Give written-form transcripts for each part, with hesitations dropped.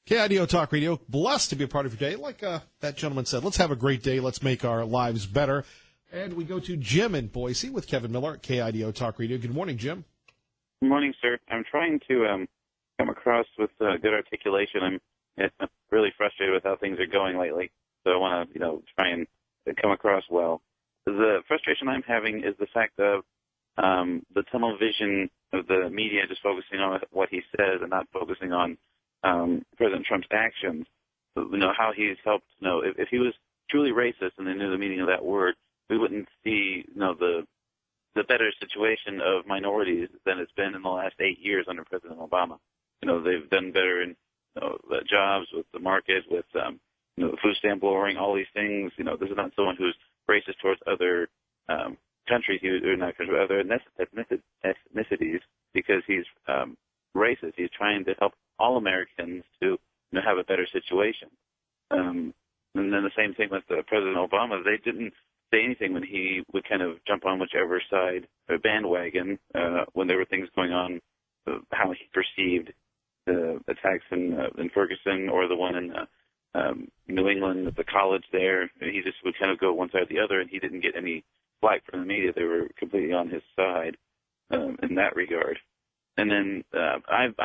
KIDO Talk Radio, blessed to be a part of your day. Like that gentleman said, let's have a great day. Let's make our lives better. And we go to Jim in Boise with Kevin Miller at KIDO Talk Radio. Good morning, Jim. Good morning, sir. I'm trying to come across with good articulation. I'm really frustrated with how things are going lately, so I want to, try and come across well. The frustration I'm having is the fact of the tunnel vision of the media just focusing on what he says and not focusing on President Trump's actions. How he's helped. If he was truly racist and they knew the meaning of that word, we wouldn't see the better situation of minorities than it's been in the last 8 years under President Obama. They've done better in the jobs, with the market, with the food stamp lowering, all these things. This is not someone who's racist towards other countries, or not countries, other ethnicities, because he's racist. He's trying to help all Americans to have a better situation. And then the same thing with President Obama. They didn't say anything when he would kind of jump on whichever side or bandwagon when there were things going on, how he perceived the attacks in Ferguson or the one in New England at the college there. He just would kind of go one side or the other, and he didn't get any flack from the media. They were completely on his side in that regard. And then I've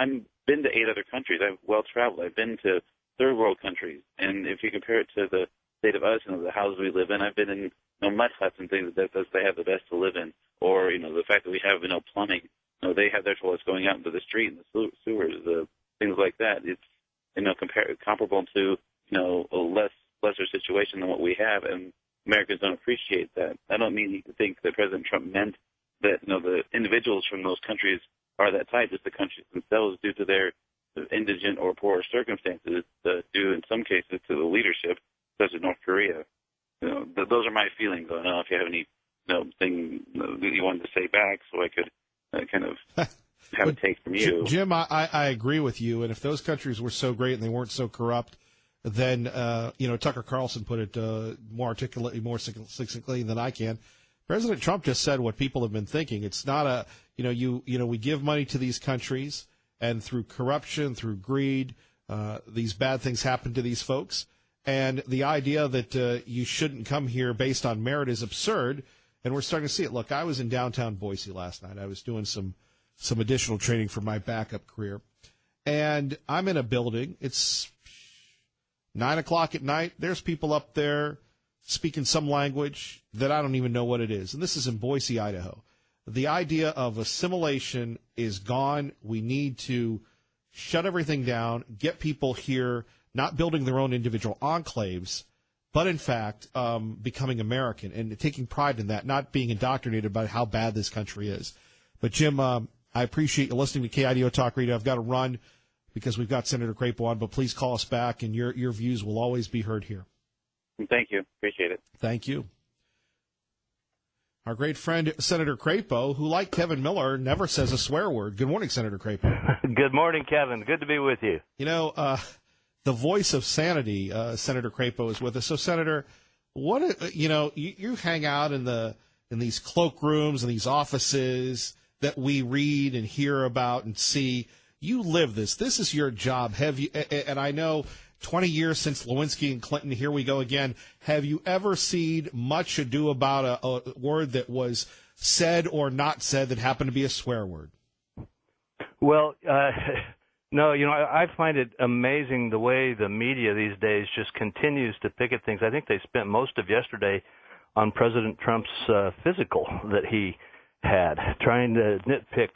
been to 8 other countries. I've well-traveled. I've been to third world countries. And if you compare it to the state of us, the houses we live in, I've been in mud huts and things that they have the best to live in. Or, the fact that we have, plumbing. They have their toilets going out into the street and the sewers, things like that. It's, comparable to, a lesser situation than what we have, and Americans don't appreciate that. I don't mean to think that President Trump meant that, the individuals from those countries are that type, just the countries themselves, due to their indigent or poor circumstances, due in some cases to the leadership, such as North Korea. Those are my feelings. I don't know if you have any thing that you wanted to say back, so I could kind of have a take from you. Jim, I agree with you. And if those countries were so great and they weren't so corrupt, then Tucker Carlson put it more articulately, more succinctly than I can. President Trump just said what people have been thinking. It's not we give money to these countries, and through corruption, through greed, these bad things happen to these folks. And the idea that you shouldn't come here based on merit is absurd, and we're starting to see it. Look, I was in downtown Boise last night. I was doing some additional training for my backup career, and I'm in a building. It's 9 o'clock at night. There's people up there speaking some language that I don't even know what it is, and this is in Boise, Idaho. The idea of assimilation is gone. We need to shut everything down, get people here, not building their own individual enclaves, but in fact becoming American and taking pride in that, not being indoctrinated about how bad this country is. But, Jim, I appreciate you listening to KIDO Talk Radio. I've got to run because we've got Senator Crapo on, but please call us back, and your views will always be heard here. Thank you. Appreciate it. Thank you. Our great friend, Senator Crapo, who, like Kevin Miller, never says a swear word. Good morning, Senator Crapo. Good morning, Kevin. Good to be with you. The voice of sanity, Senator Crapo, is with us. So, Senator, you hang out in these cloakrooms and these offices that we read and hear about and see. You live this. This is your job. And I know 20 years since Lewinsky and Clinton, here we go again. Have you ever seen much ado about a word that was said or not said that happened to be a swear word? Well, no, I find it amazing the way the media these days just continues to pick at things. I think they spent most of yesterday on President Trump's physical that he had, trying to nitpick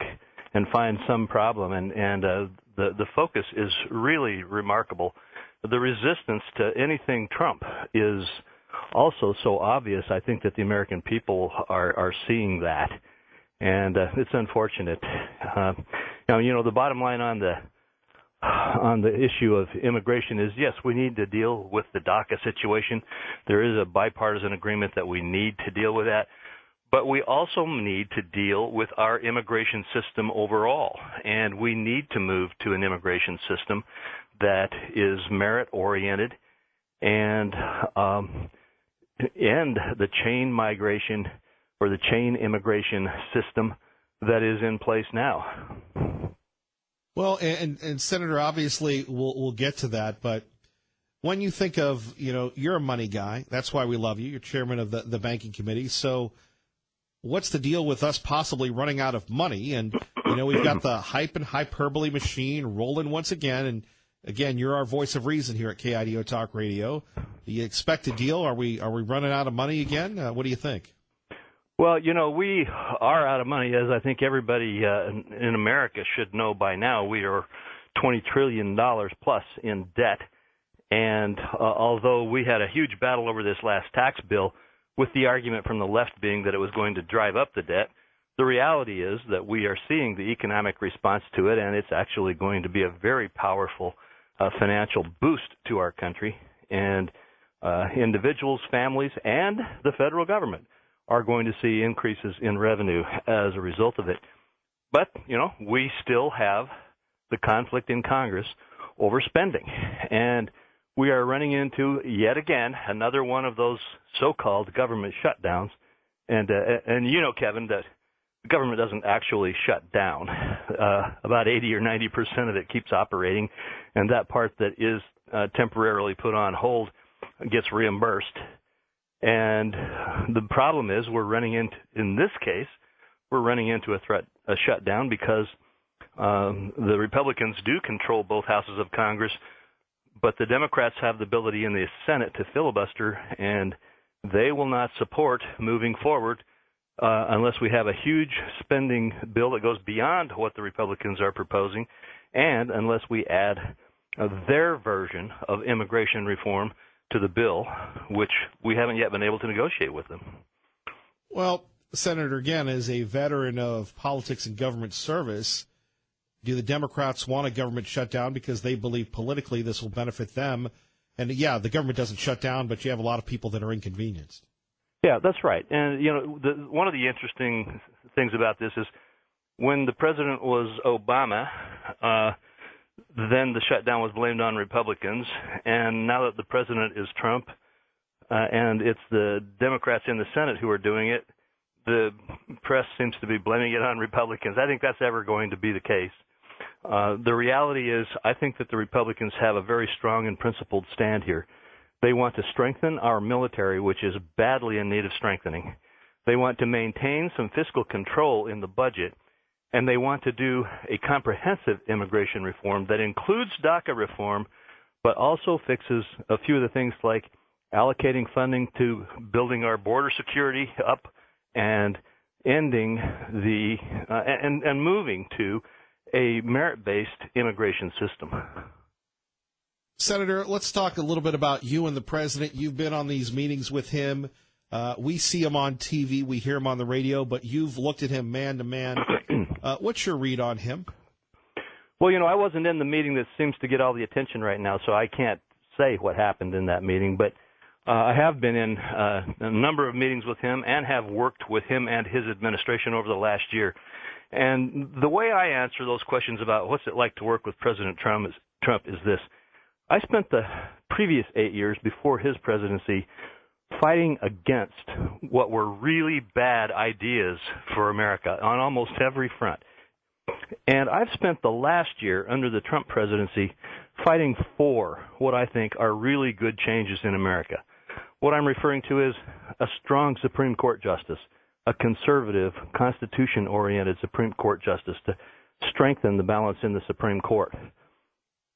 and find some problem. And the focus is really remarkable. The resistance to anything Trump is also so obvious. I think that the American people are seeing that, and it's unfortunate. The bottom line on the issue of immigration is, yes, we need to deal with the DACA situation. There is a bipartisan agreement that we need to deal with that. But we also need to deal with our immigration system overall, and we need to move to an immigration system that is merit-oriented and end the chain migration or the chain immigration system that is in place now. Well, and Senator, obviously we'll get to that, but when you think of, you're a money guy. That's why we love you. You're chairman of the banking committee. So what's the deal with us possibly running out of money? And, we've got the hype and hyperbole machine rolling once again. And, again, you're our voice of reason here at KIDO Talk Radio. Do you expect a deal? Are we running out of money again? What do you think? Well, we are out of money, as I think everybody in America should know by now. We are $20 trillion plus in debt. And although we had a huge battle over this last tax bill, with the argument from the left being that it was going to drive up the debt, the reality is that we are seeing the economic response to it, and it's actually going to be a very powerful financial boost to our country. And individuals, families, and the federal government are going to see increases in revenue as a result of it. But, we still have the conflict in Congress over spending. And we are running into, yet again, another one of those so-called government shutdowns. And Kevin, that the government doesn't actually shut down. About 80 or 90% of it keeps operating, and that part that is temporarily put on hold gets reimbursed. And the problem is in this case, we're running into a shutdown because the Republicans do control both houses of Congress, but the Democrats have the ability in the Senate to filibuster, and they will not support moving forward unless we have a huge spending bill that goes beyond what the Republicans are proposing, and unless we add their version of immigration reform to the bill, which we haven't yet been able to negotiate with them. Well, Senator, again, as a veteran of politics and government service, do the Democrats want a government shutdown because they believe politically this will benefit them? And, yeah, the government doesn't shut down, but you have a lot of people that are inconvenienced. Yeah, that's right. And, one of the interesting things about this is when the president was Obama, then the shutdown was blamed on Republicans. And now that the president is Trump and it's the Democrats in the Senate who are doing it, the press seems to be blaming it on Republicans. I think that's ever going to be the case. The reality is I think that the Republicans have a very strong and principled stand here. They want to strengthen our military, which is badly in need of strengthening. They want to maintain some fiscal control in the budget, and they want to do a comprehensive immigration reform that includes DACA reform, but also fixes a few of the things like allocating funding to building our border security up and ending and moving to a merit-based immigration system. Senator, let's talk a little bit about you and the president. You've been on these meetings with him. We see him on TV. We hear him on the radio, but you've looked at him man to man. What's your read on him? Well, I wasn't in the meeting that seems to get all the attention right now, so I can't say what happened in that meeting. But I have been in a number of meetings with him and have worked with him and his administration over the last year. And the way I answer those questions about what's it like to work with President Trump is this. I spent the previous 8 years before his presidency fighting against what were really bad ideas for America on almost every front. And I've spent the last year under the Trump presidency fighting for what I think are really good changes in America. What I'm referring to is a strong Supreme Court justice, a conservative, Constitution-oriented Supreme Court justice to strengthen the balance in the Supreme Court.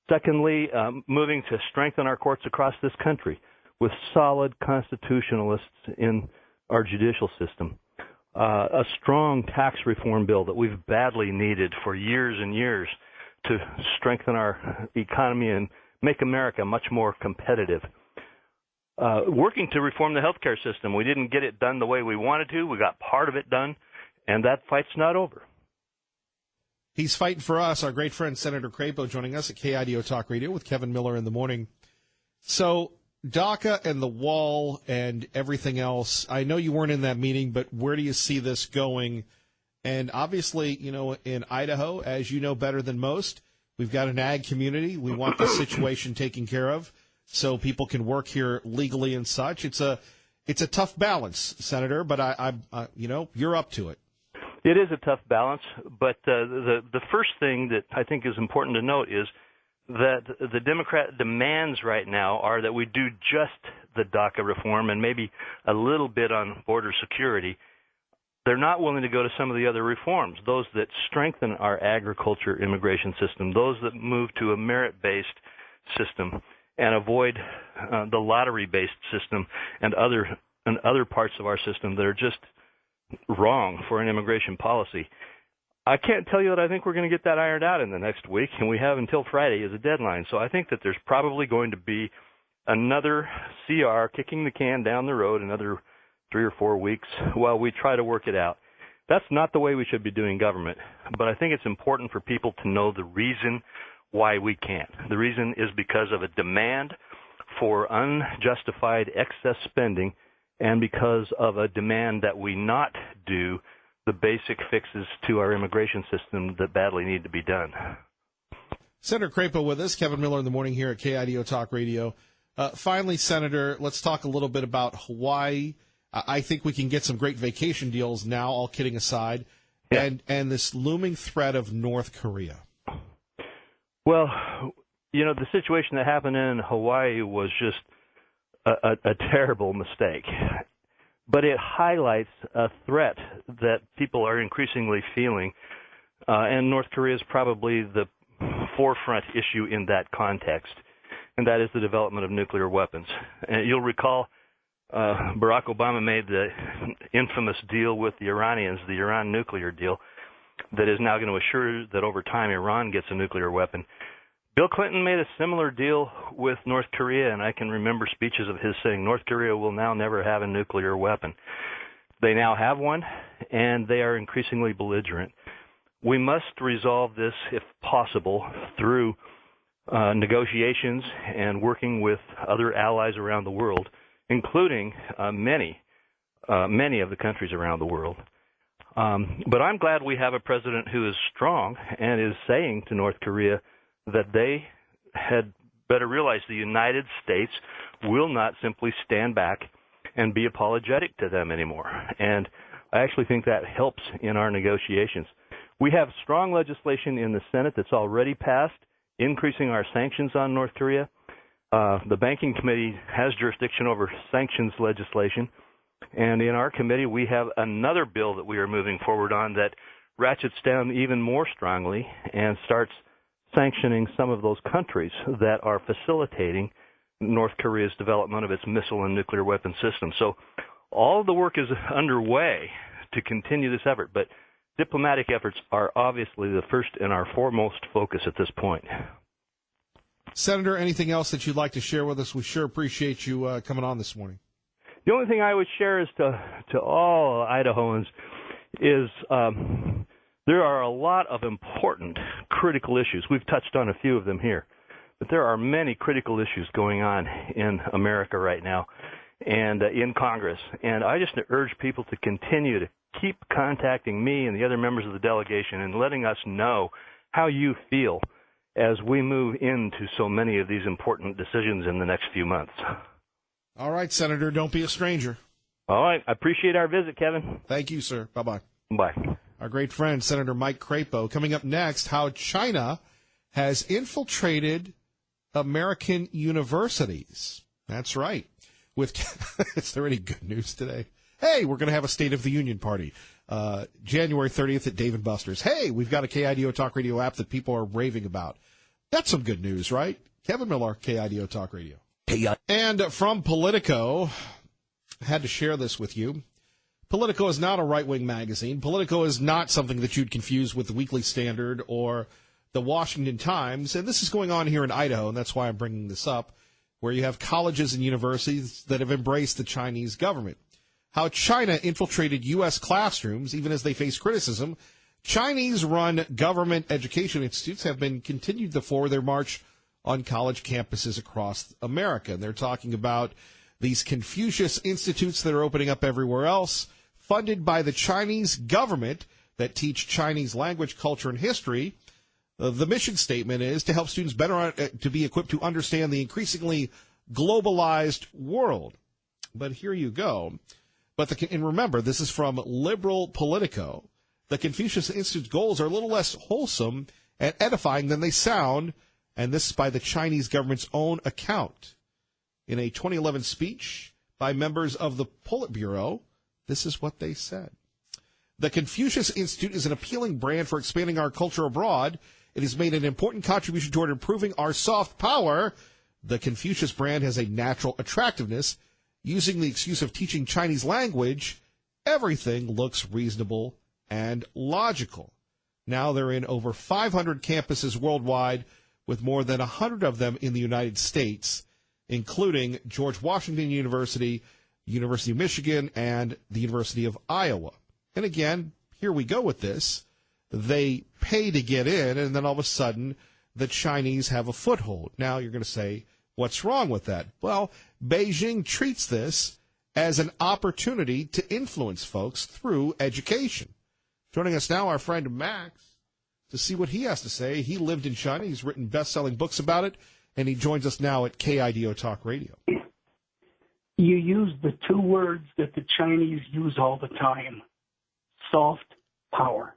Secondly, moving to strengthen our courts across this country with solid constitutionalists in our judicial system. A strong tax reform bill that we've badly needed for years and years to strengthen our economy and make America much more competitive. Working to reform the healthcare system. We didn't get it done the way we wanted to. We got part of it done, and that fight's not over. He's fighting for us. Our great friend Senator Crapo joining us at KIDO Talk Radio with Kevin Miller in the morning. So DACA and the wall and everything else, I know you weren't in that meeting, but where do you see this going? And obviously, in Idaho, as you know better than most, we've got an ag community. We want the situation taken care of so people can work here legally and such. It's a tough balance, Senator, but I you're up to it. It is a tough balance, but the first thing that I think is important to note is that the Democrat demands right now are that we do just the DACA reform and maybe a little bit on border security. They're not willing to go to some of the other reforms, those that strengthen our agriculture immigration system, those that move to a merit-based system and avoid the lottery-based system and other parts of our system that are just wrong for an immigration policy. I can't tell you that I think we're going to get that ironed out in the next week, and we have until Friday as a deadline. So I think that there's probably going to be another CR kicking the can down the road another 3 or 4 weeks while we try to work it out. That's not the way we should be doing government, but I think it's important for people to know the reason why we can't. The reason is because of a demand for unjustified excess spending and because of a demand that we not do the basic fixes to our immigration system that badly need to be done. Senator Crapo with us, Kevin Miller in the morning here at KIDO Talk Radio. Finally, Senator, let's talk a little bit about Hawaii. I think we can get some great vacation deals now, all kidding aside, and this looming threat of North Korea. Well, you know, the situation that happened in Hawaii was just a terrible mistake. But it highlights a threat that people are increasingly feeling, and North Korea is probably the forefront issue in that context, and that is the development of nuclear weapons. And you'll recall Barack Obama made the infamous deal with the Iranians, the Iran nuclear deal, that is now going to assure that over time Iran gets a nuclear weapon. Bill Clinton made a similar deal with North Korea, and I can remember speeches of his saying North Korea will now never have a nuclear weapon. They now have one, and they are increasingly belligerent. We must resolve this, if possible, through negotiations and working with other allies around the world, including many of the countries around the world. But I'm glad we have a president who is strong and is saying to North Korea that they had better realize the United States will not simply stand back and be apologetic to them anymore. And I actually think that helps in our negotiations. We have strong legislation in the Senate that's already passed, increasing our sanctions on North Korea. The Banking Committee has jurisdiction over sanctions legislation. And in our committee, we have another bill that we are moving forward on that ratchets down even more strongly and starts sanctioning some of those countries that are facilitating North Korea's development of its missile and nuclear weapon system. So all of the work is underway to continue this effort, but diplomatic efforts are obviously the first and our foremost focus at this point. Senator, anything else that you'd like to share with us? We sure appreciate you coming on this morning. The only thing I would share is to all Idahoans is there are a lot of important critical issues. We've touched on a few of them here, but there are many critical issues going on in America right now and in Congress. And I just urge people to continue to keep contacting me and the other members of the delegation and letting us know how you feel as we move into so many of these important decisions in the next few months. All right, Senator, don't be a stranger. All right. I appreciate our visit, Kevin. Thank you, sir. Bye-bye. Bye. Our great friend, Senator Mike Crapo. Coming up next, how China has infiltrated American universities. That's right. Is there any good news today? Hey, we're going to have a State of the Union party. January 30th at Dave & Buster's. Hey, we've got a KIDO Talk Radio app that people are raving about. That's some good news, right? Kevin Miller, KIDO Talk Radio. And from Politico, had to share this with you. Politico is not a right-wing magazine. Politico is not something that you'd confuse with the Weekly Standard or the Washington Times. And this is going on here in Idaho, and that's why I'm bringing this up, where you have colleges and universities that have embraced the Chinese government. How China infiltrated U.S. classrooms, even as they face criticism. Chinese-run government education institutes have been continued for their march on college campuses across America. And they're talking about these Confucius institutes that are opening up everywhere else, funded by the Chinese government that teach Chinese language, culture, and history. The mission statement is to help students better to be equipped to understand the increasingly globalized world. But here you go. And remember, this is from liberal Politico. The Confucius Institute's goals are a little less wholesome and edifying than they sound, and this is by the Chinese government's own account. In a 2011 speech by members of the Politburo, this is what they said. The Confucius Institute is an appealing brand for expanding our culture abroad. It has made an important contribution toward improving our soft power. The Confucius brand has a natural attractiveness. Using the excuse of teaching Chinese language, everything looks reasonable and logical. Now they're in over 500 campuses worldwide, with more than 100 of them in the United States, including George Washington University, University of Michigan, and the University of Iowa. And again, here we go with this. They pay to get in, and then all of a sudden, the Chinese have a foothold. Now you're going to say, what's wrong with that? Well, Beijing treats this as an opportunity to influence folks through education. Joining us now, our friend Max, to see what he has to say. He lived in China. He's written best-selling books about it, and he joins us now at KIDO Talk Radio. You use the two words that the Chinese use all the time, soft power.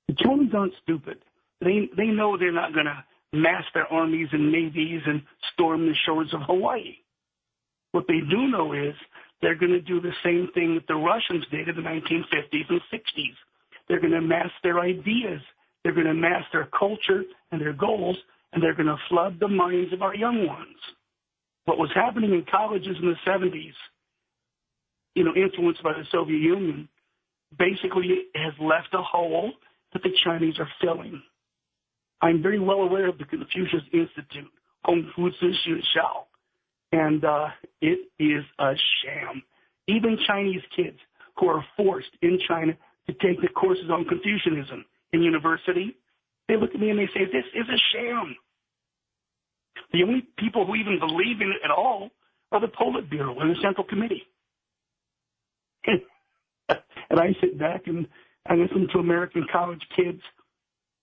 The Chinese aren't stupid. They know they're not going to mass their armies and navies and storm the shores of Hawaii. What they do know is they're going to do the same thing that the Russians did in the 1950s and 60s. They're going to mass their ideas. They're going to mass their culture and their goals, and they're going to flood the minds of our young ones. What was happening in colleges in the 70s, influenced by the Soviet Union, basically has left a hole that the Chinese are filling. I'm very well aware of the Confucius Institute, Hongfuzi Shao, and it is a sham. Even Chinese kids who are forced in China to take the courses on Confucianism in university, they look at me and they say, this is a sham. The only people who even believe in it at all are the Politburo and the Central Committee. And I sit back and I listen to American college kids.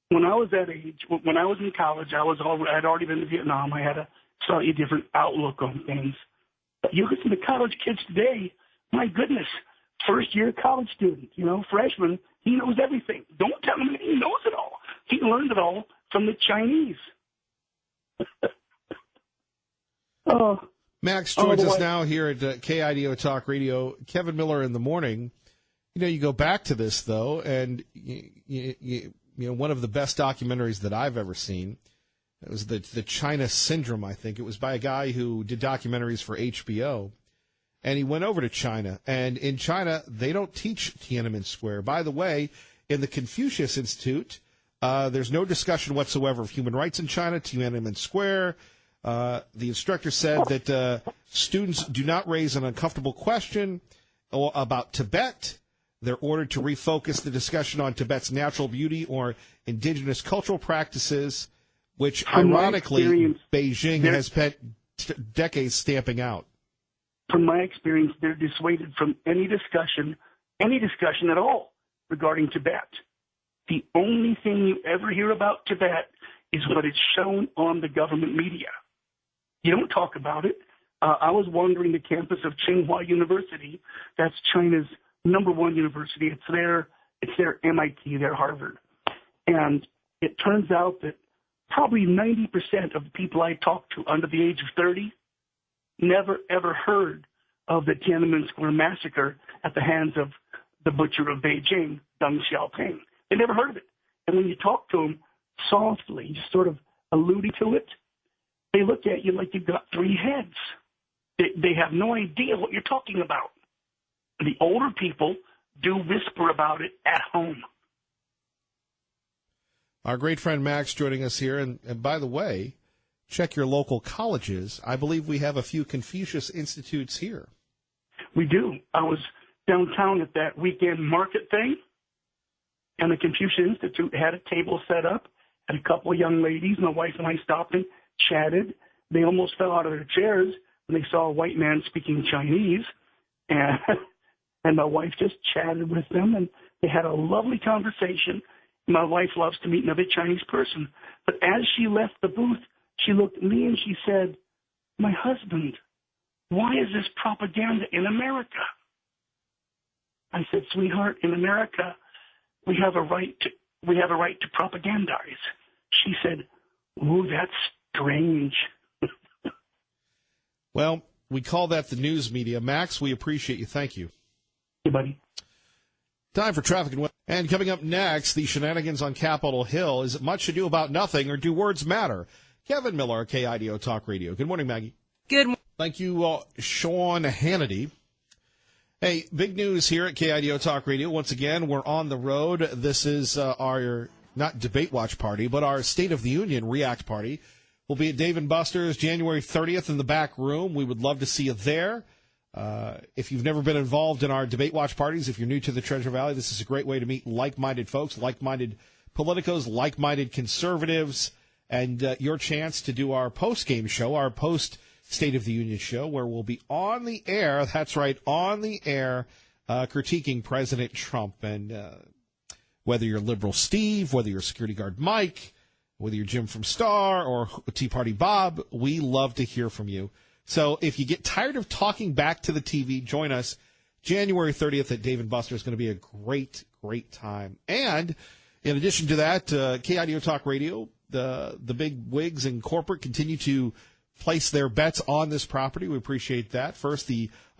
When I was that age, when I was in college, I'd already been to Vietnam. I had a slightly different outlook on things. But you listen to college kids today, my goodness, first-year college student, freshman, he knows everything. Don't tell him he knows it all. He learned it all from the Chinese. Max joins us now here at KIDO Talk Radio. Kevin Miller in the morning. You go back to this, though, and one of the best documentaries that I've ever seen, it was the China Syndrome, I think. It was by a guy who did documentaries for HBO, and he went over to China. And in China, they don't teach Tiananmen Square. By the way, in the Confucius Institute, there's no discussion whatsoever of human rights in China, Tiananmen Square. The instructor said that students do not raise an uncomfortable question about Tibet. They're ordered to refocus the discussion on Tibet's natural beauty or indigenous cultural practices, which, ironically, Beijing has spent decades stamping out. From my experience, they're dissuaded from any discussion at all regarding Tibet. The only thing you ever hear about Tibet is what is shown on the government media. You don't talk about it. I was wandering the campus of Tsinghua University. That's China's #1 university. It's their MIT, their Harvard. And it turns out that probably 90% of the people I talked to under the age of 30 never, ever heard of the Tiananmen Square massacre at the hands of the butcher of Beijing, Deng Xiaoping. They never heard of it. And when you talk to them softly, just sort of alluding to it, they look at you like you've got three heads. They have no idea what you're talking about. The older people do whisper about it at home. Our great friend Max joining us here. And by the way, check your local colleges. I believe we have a few Confucius Institutes here. We do. I was downtown at that weekend market thing, and the Confucius Institute had a table set up, and a couple of young ladies. My wife and I stopped and chatted. They almost fell out of their chairs when they saw a white man speaking Chinese, and my wife just chatted with them, and they had a lovely conversation. My wife loves to meet another Chinese person. But as she left the booth, she looked at me and she said, "My husband, why is this propaganda in America?" I said, "Sweetheart, in America, we have a right to propagandize. She said, "Ooh, that's strange." Well, we call that the news media. Max, we appreciate you. Thank you. Hey, buddy. Time for traffic and weather. And coming up next, the shenanigans on Capitol Hill. Is it much ado about nothing, or do words matter? Kevin Miller, KIDO Talk Radio. Good morning, Maggie. Good morning. Thank you, Sean Hannity. Hey, big news here at KIDO Talk Radio. Once again, we're on the road. This is our, not debate watch party, but our State of the Union React party. We'll be at Dave & Buster's January 30th in the back room. We would love to see you there. If you've never been involved in our debate watch parties, if you're new to the Treasure Valley, this is a great way to meet like-minded folks, like-minded politicos, like-minded conservatives, and your chance to do our post-game show, our post-State of the Union show, where we'll be on the air, that's right, on the air, critiquing President Trump. And whether you're Liberal Steve, whether you're Security Guard Mike, whether you're Jim from Star or Tea Party Bob, we love to hear from you. So if you get tired of talking back to the TV, join us January 30th at Dave & Buster's. It's going to be a great, great time. And in addition to that, KIDO Talk Radio, the big wigs in corporate continue to place their bets on this property. We appreciate that. First,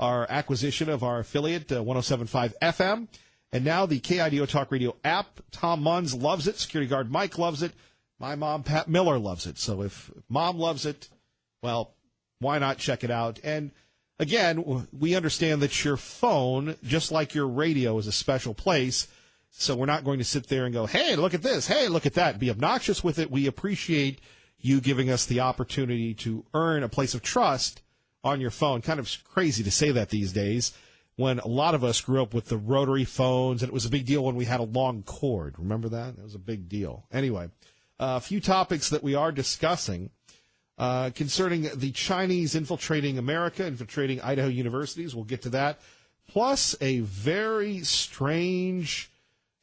our acquisition of our affiliate, 107.5 FM, and now the KIDO Talk Radio app. Tom Munns loves it. Security Guard Mike loves it. My mom, Pat Miller, loves it. So if Mom loves it, well, why not check it out? And again, we understand that your phone, just like your radio, is a special place. So we're not going to sit there and go, hey, look at this. Hey, look at that. Be obnoxious with it. We appreciate you giving us the opportunity to earn a place of trust on your phone. Kind of crazy to say that these days when a lot of us grew up with the rotary phones, and it was a big deal when we had a long cord. Remember that? It was a big deal. Anyway, a few topics that we are discussing concerning the Chinese infiltrating America, infiltrating Idaho universities. We'll get to that. Plus a very strange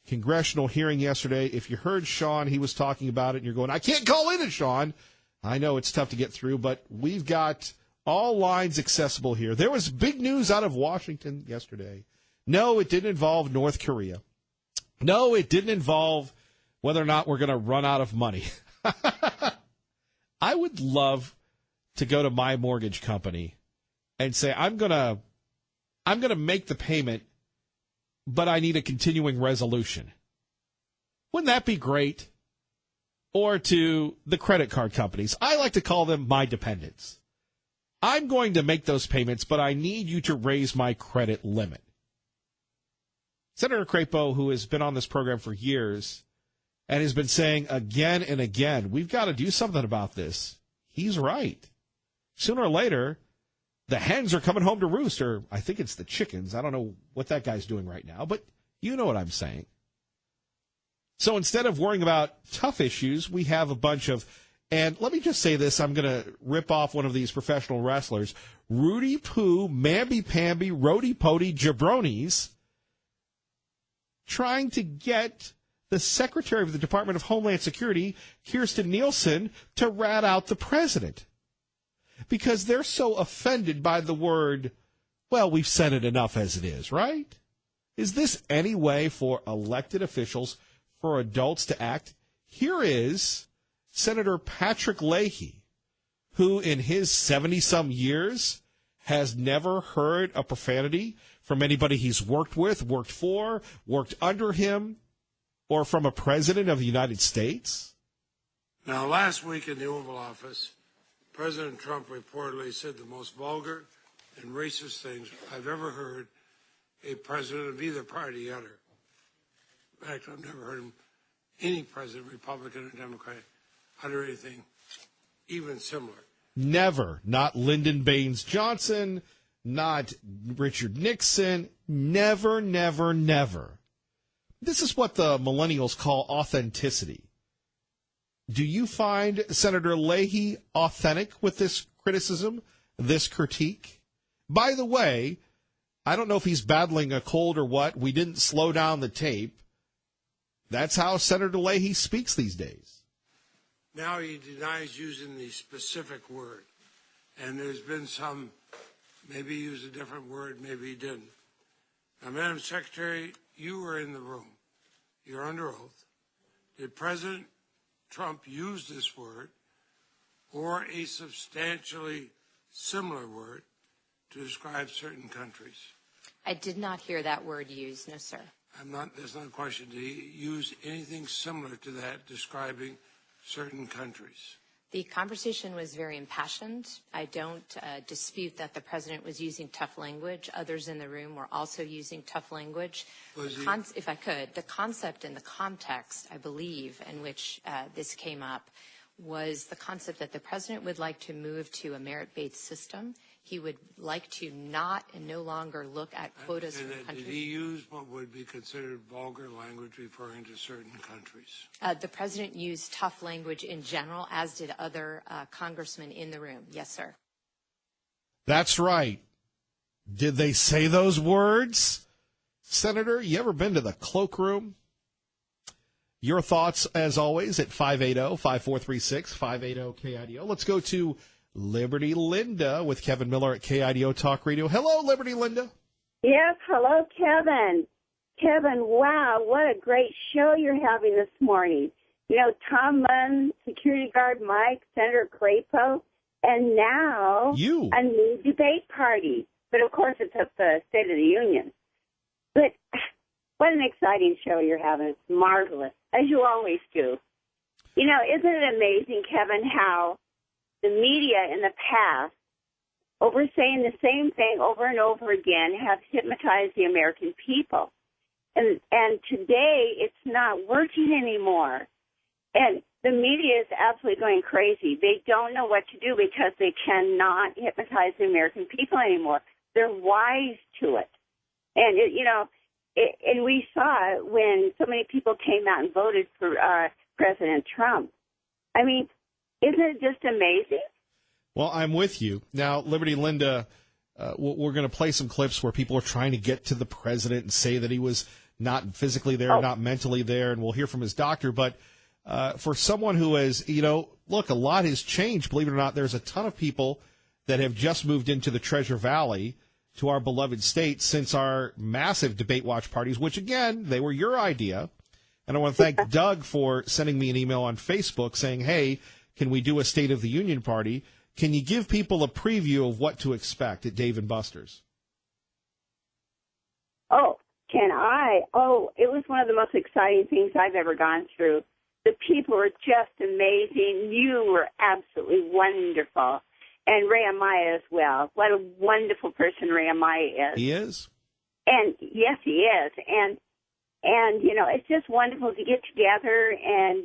congressional hearing yesterday. If you heard Sean, he was talking about it, and you're going, I can't call in to Sean. I know it's tough to get through, but we've got all lines accessible here. There was big news out of Washington yesterday. No, it didn't involve North Korea. No, it didn't involve whether or not we're going to run out of money. I would love to go to my mortgage company and say, I'm going to make the payment, but I need a continuing resolution. Wouldn't that be great? Or to the credit card companies. I like to call them my dependents. I'm going to make those payments, but I need you to raise my credit limit. Senator Crapo, who has been on this program for years and has been saying again and again, we've got to do something about this. He's right. Sooner or later, the hens are coming home to roost, or I think it's the chickens. I don't know what that guy's doing right now, but you know what I'm saying. So instead of worrying about tough issues, we have a bunch of, and let me just say this, I'm going to rip off one of these professional wrestlers, Rudy Poo, mamby-pamby, rody-pody jabronis, trying to get the Secretary of the Department of Homeland Security, Kirstjen Nielsen, to rat out the president. Because they're so offended by the word, well, we've said it enough as it is, right? Is this any way for elected officials, for adults to act? Here is Senator Patrick Leahy, who in his 70-some years has never heard a profanity from anybody he's worked with, worked for, worked under him, or from a president of the United States. Now, last week in the Oval Office, President Trump reportedly said the most vulgar and racist things I've ever heard a president of either party utter. In fact, I've never heard any president, Republican or Democrat, utter anything even similar. Never. Not Lyndon Baines Johnson, not Richard Nixon. Never, never, never. This is what the millennials call authenticity. Do you find Senator Leahy authentic with this criticism, this critique? By the way, I don't know if he's battling a cold or what. We didn't slow down the tape. That's how Senator Leahy speaks these days. Now he denies using the specific word. And there's been some, maybe he used a different word, maybe he didn't. Now, Madam Secretary, you were in the room. you're under oath, did President Trump use this word or a substantially similar word to describe certain countries? I did not hear that word used, no, sir. That's not a question. Did he use anything similar to that describing certain countries? The conversation was very impassioned. I don't dispute that the president was using tough language. Others in the room were also using tough language. If I could, the concept and the context, I believe, in which this came up was the concept that the president would like to move to a merit-based system. He would like to not and no longer look at quotas from countries. Did he use what would be considered vulgar language referring to certain countries? The president used tough language in general, as did other congressmen in the room. Yes, sir. That's right. Did they say those words? Senator, you ever been to the cloakroom? Your thoughts, as always, at 580-5436, 580-KIDO. Let's go to Liberty Linda with Kevin Miller at KIDO Talk Radio. Hello, Liberty Linda. Yes, hello, Kevin. Kevin, wow, what a great show you're having this morning. You know, Tom Munn, Security Guard Mike, Senator Crapo, and now a new debate party. But, of course, it's at the State of the Union. But what an exciting show you're having. It's marvelous, as you always do. You know, isn't it amazing, Kevin, how the media in the past, over saying the same thing over and over again, have hypnotized the American people. And today, it's not working anymore. And the media is absolutely going crazy. They don't know what to do because they cannot hypnotize the American people anymore. They're wise to it. And, and we saw it when so many people came out and voted for President Trump. I mean, isn't it just amazing? Well, I'm with you. Now, Liberty Linda, we're going to play some clips where people are trying to get to the president and say that he was not physically there, not mentally there, and we'll hear from his doctor. But for someone who has, look, a lot has changed. Believe it or not, there's a ton of people that have just moved into the Treasure Valley to our beloved state since our massive debate watch parties, which, again, they were your idea. And I want to thank Doug for sending me an email on Facebook saying, hey, can we do a State of the Union party? Can you give people a preview of what to expect at Dave & Buster's? Oh, can I? Oh, it was one of the most exciting things I've ever gone through. The people were just amazing. You were absolutely wonderful. And Ray Amaya as well. What a wonderful person Ray Amaya is. He is? And yes, he is. And it's just wonderful to get together and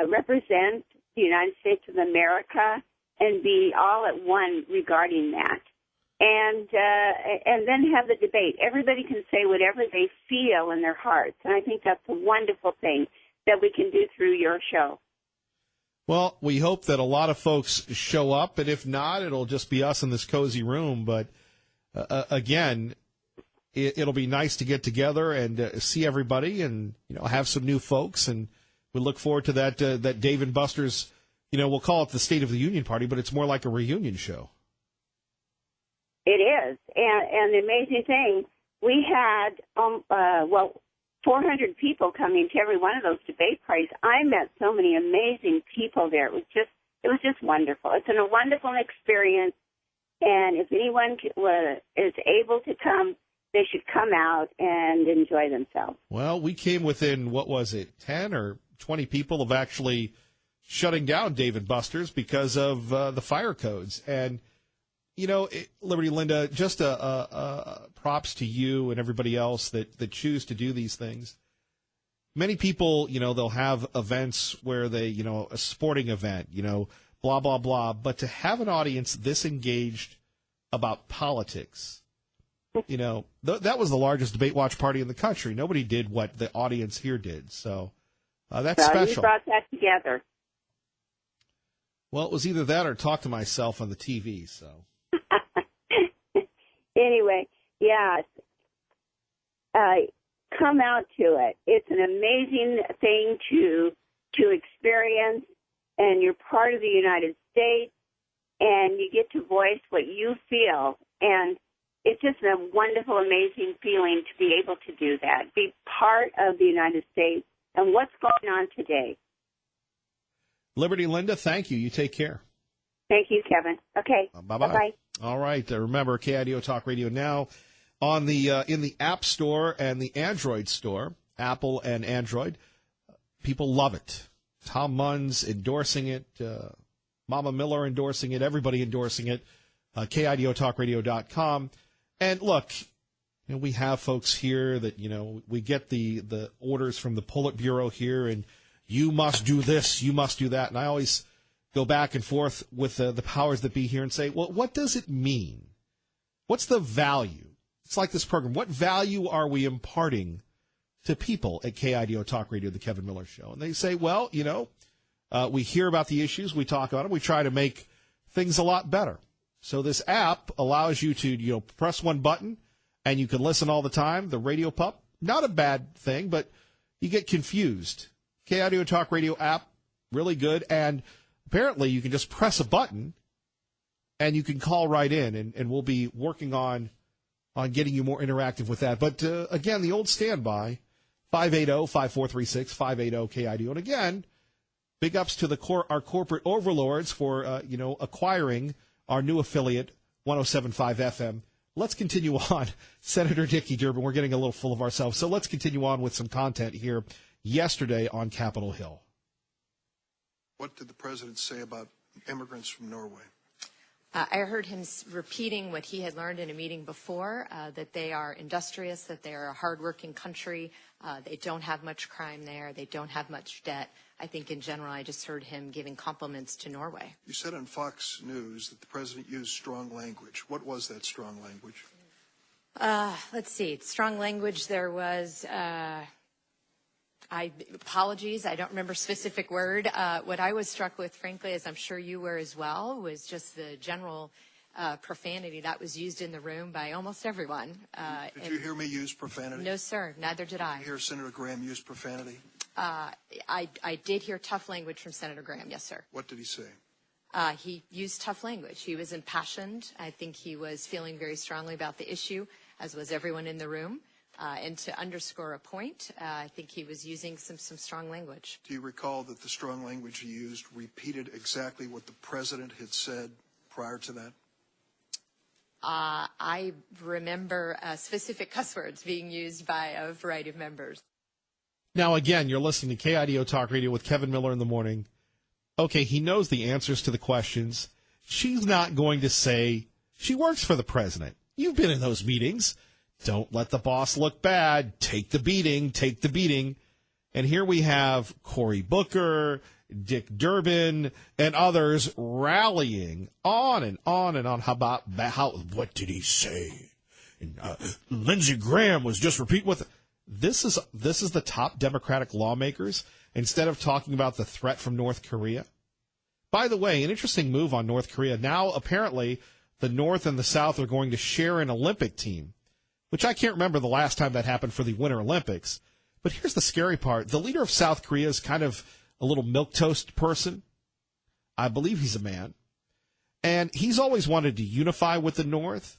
represent the United States of America and be all at one regarding that. And then have the debate. Everybody can say whatever they feel in their hearts. And I think that's a wonderful thing that we can do through your show. Well, we hope that a lot of folks show up, and if not, it'll just be us in this cozy room. But again, it'll be nice to get together and see everybody, and have some new folks. And we look forward to that Dave & Buster's. We'll call it the State of the Union party, but it's more like a reunion show. It is, and the amazing thing, we had 400 people coming to every one of those debate parties. I met so many amazing people there. It was just wonderful. It's a wonderful experience, and if anyone is able to come, they should come out and enjoy themselves. Well, we came within, 10 or 20 people of actually shutting down Dave & Buster's because of the fire codes. And, Liberty Linda, just props to you and everybody else that choose to do these things. Many people, they'll have events where they, a sporting event, blah, blah, blah. But to have an audience this engaged about politics, that was the largest debate watch party in the country. Nobody did what the audience here did. So that's special. You brought that together. Well, it was either that or talk to myself on the TV, so. Anyway, yeah, come out to it. It's an amazing thing to experience, and you're part of the United States, and you get to voice what you feel. And it's just a wonderful, amazing feeling to be able to do that, be part of the United States and what's going on today. Liberty Linda, thank you. You take care. Thank you, Kevin. Okay. Bye-bye. Bye-bye. All right. Remember, KIDO Talk Radio now on the in the App Store and the Android Store, Apple and Android. People love it. Tom Munn's endorsing it. Mama Miller endorsing it. Everybody endorsing it. KIDOTalkRadio.com. And look, we have folks here that, we get the orders from the Politburo here, and you must do this, you must do that. And I always go back and forth with the powers that be here and say, well, what does it mean? What's the value? It's like this program. What value are we imparting to people at KIDO Talk Radio, the Kevin Miller Show? And they say, well, we hear about the issues, we talk about them, we try to make things a lot better. So this app allows you to, press one button and you can listen all the time. The Radio Pup, not a bad thing, but you get confused. KIDO Talk Radio app, really good. And apparently you can just press a button and you can call right in, and we'll be working on getting you more interactive with that. But again, the old standby, 580-5436, 580-KIDO. And again, big ups to our corporate overlords for, acquiring our new affiliate, 107.5 FM. Let's continue on. Senator Dickey Durbin, we're getting a little full of ourselves, so let's continue on with some content here yesterday on Capitol Hill. What did the president say about immigrants from Norway? I heard him repeating what he had learned in a meeting before, that they are industrious, that they are a hardworking country. They don't have much crime there. They don't have much debt. I think in general, I just heard him giving compliments to Norway. You said on Fox News that the president used strong language. What was that strong language? Let's see. Strong language, there was... apologies, I don't remember specific word. What I was struck with, frankly, as I'm sure you were as well, was just the general profanity that was used in the room by almost everyone. Did you hear me use profanity? No, sir. Neither did I. Did you hear Senator Graham use profanity? I did hear tough language from Senator Graham, yes, sir. What did he say? He used tough language. He was impassioned. I think he was feeling very strongly about the issue, as was everyone in the room. And to underscore a point, I think he was using some strong language. Do you recall that the strong language he used repeated exactly what the president had said prior to that? I remember specific cuss words being used by a variety of members. Now, again, you're listening to KIDO Talk Radio with Kevin Miller in the morning. Okay, he knows the answers to the questions. She's not going to say she works for the president. You've been in those meetings. Don't let the boss look bad. Take the beating. Take the beating. And here we have Cory Booker, Dick Durbin, and others rallying on and on and on. What did he say? And, Lindsey Graham was just repeating what this is the top Democratic lawmakers instead of talking about the threat from North Korea. By the way, an interesting move on North Korea. Now, apparently, the North and the South are going to share an Olympic team, which I can't remember the last time that happened for the Winter Olympics. But here's the scary part. The leader of South Korea is kind of a little milquetoast person. I believe he's a man. And he's always wanted to unify with the North.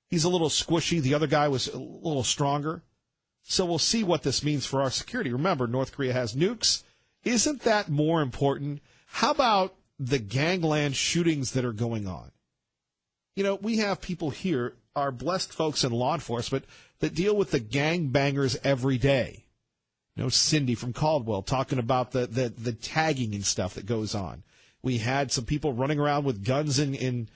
He's a little squishy. The other guy was a little stronger. So we'll see what this means for our security. Remember, North Korea has nukes. Isn't that more important? How about the gangland shootings that are going on? We have people here, our blessed folks in law enforcement, that deal with the gangbangers every day. Cindy from Caldwell talking about the tagging and stuff that goes on. We had some people running around with guns in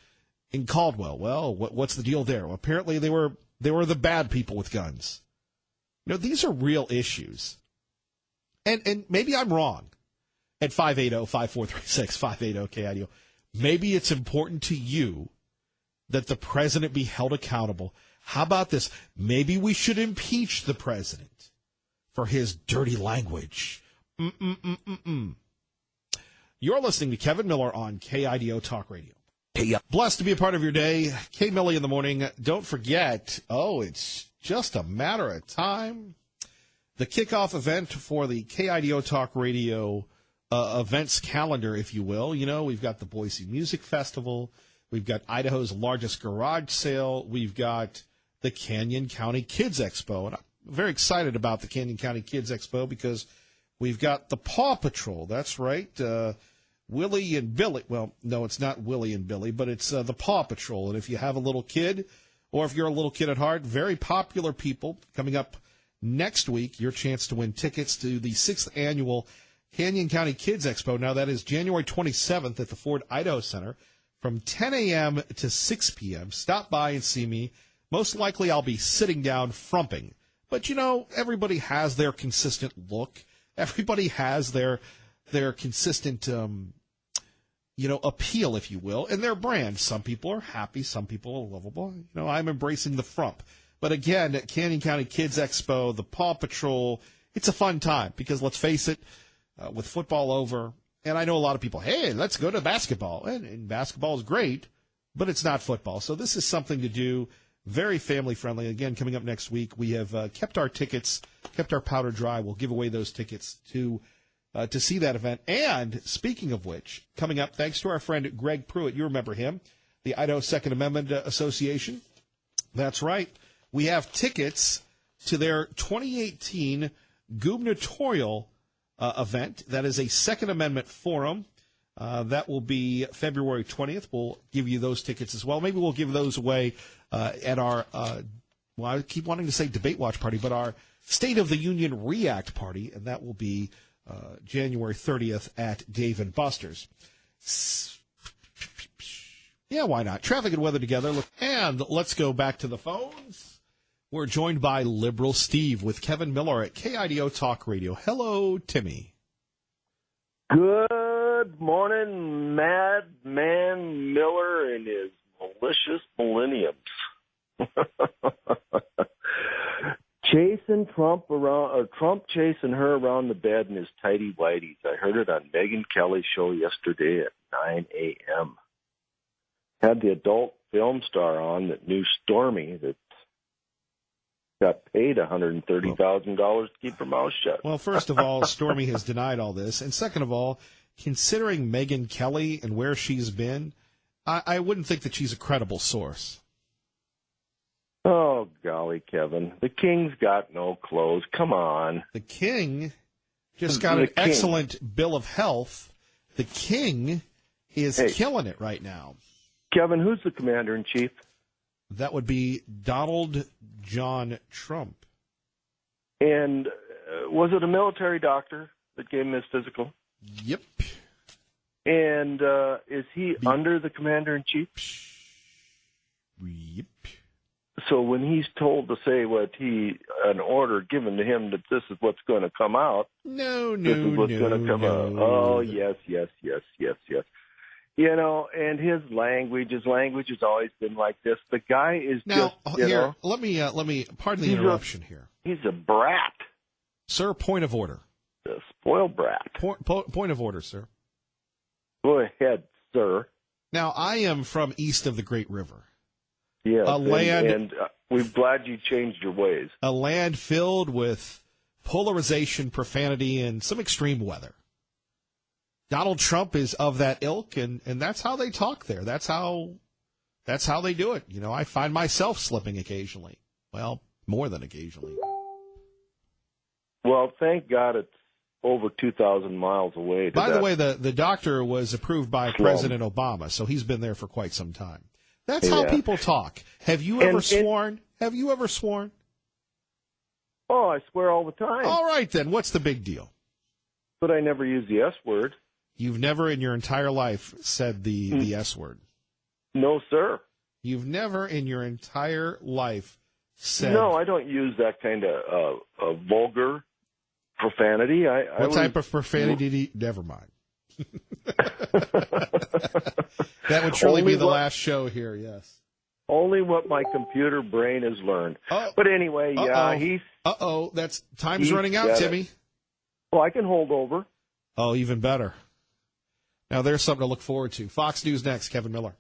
Caldwell. Well, what's the deal there? Well, apparently they were the bad people with guns. These are real issues. And maybe I'm wrong at 580-5436, 580-KIDO. Maybe it's important to you that the president be held accountable. How about this? Maybe we should impeach the president for his dirty language. You're listening to Kevin Miller on KIDO Talk Radio. Blessed to be a part of your day. K. Millie in the morning. Don't forget, it's just a matter of time. The kickoff event for the KIDO Talk Radio events calendar, if you will. We've got the Boise Music Festival. We've got Idaho's largest garage sale. We've got the Canyon County Kids Expo. And I'm very excited about the Canyon County Kids Expo because we've got the Paw Patrol. That's right. Willie and Billy. Well, no, it's not Willie and Billy, but it's the Paw Patrol. And if you have a little kid, or if you're a little kid at heart, very popular people. Coming up next week, your chance to win tickets to the 6th annual Canyon County Kids Expo. Now, that is January 27th at the Ford Idaho Center from 10 a.m. to 6 p.m. Stop by and see me. Most likely I'll be sitting down frumping. But, you know, everybody has their consistent look. Everybody has their consistent, appeal, if you will, and their brand. Some people are happy. Some people are lovable. You know, I'm embracing the frump. But again, at Canyon County Kids Expo, the Paw Patrol, it's a fun time because, let's face it, with football over, and I know a lot of people, hey, let's go to basketball. And basketball is great, but it's not football. So this is something to do, very family-friendly. Again, coming up next week, we have kept our powder dry. We'll give away those tickets to see that event. And speaking of which, coming up, thanks to our friend Greg Pruitt, you remember him, the Idaho Second Amendment Association. That's right. We have tickets to their 2018 gubernatorial event. That is a Second Amendment forum. That will be February 20th. We'll give you those tickets as well. Maybe we'll give those away at our, I keep wanting to say debate watch party, but our State of the Union React party, and that will be January 30th at Dave & Buster's. Yeah, why not? Traffic and weather together. And let's go back to the phones. We're joined by Liberal Steve with Kevin Miller at KIDO Talk Radio. Hello, Timmy. Good morning, Madman Miller and his malicious millenniums. Chasing Trump around, or Trump chasing her around the bed in his tighty whities. I heard it on Megyn Kelly's show yesterday at 9 a.m. Had the adult film star on that knew Stormy that got paid $130,000 to keep her mouth shut. Well, first of all, Stormy has denied all this. And second of all, considering Megyn Kelly and where she's been, I wouldn't think that she's a credible source. Oh, golly, Kevin. The king's got no clothes. Come on. The king just got an excellent bill of health. The king is killing it right now. Kevin, who's the commander-in-chief? That would be Donald John Trump. And was it a military doctor that gave him his physical? Yep. And is he under the commander-in-chief? Yep. So when he's told to say an order given to him that this is what's going to come out. No. This is what's going to come out. Oh, yes. You know, and his language has always been like this. The guy is let me pardon the interruption here. He's a brat. Sir, point of order. A spoiled brat. Point of order, sir. Go ahead, sir. Now, I am from east of the Great River. Yes, and we're glad you changed your ways. A land filled with polarization, profanity, and some extreme weather. Donald Trump is of that ilk, and that's how they talk there. That's how they do it. You know, I find myself slipping occasionally. Well, more than occasionally. Well, thank God it's over 2,000 miles away. By the way, the doctor was approved by President Obama, so he's been there for quite some time. That's how people talk. Have you ever sworn? Have you ever sworn? Oh, I swear all the time. All right, then. What's the big deal? But I never use the S word. You've never in your entire life said the S word? No, sir. You've never in your entire life said... No, I don't use that kind of vulgar profanity. What type of profanity do you... Never mind. That would truly be the last show here, yes. Only what my computer brain has learned. But anyway, he's... That's time's running out, Timmy. Well, I can hold over. Oh, even better. Now, there's something to look forward to. Fox News next, Kevin Miller.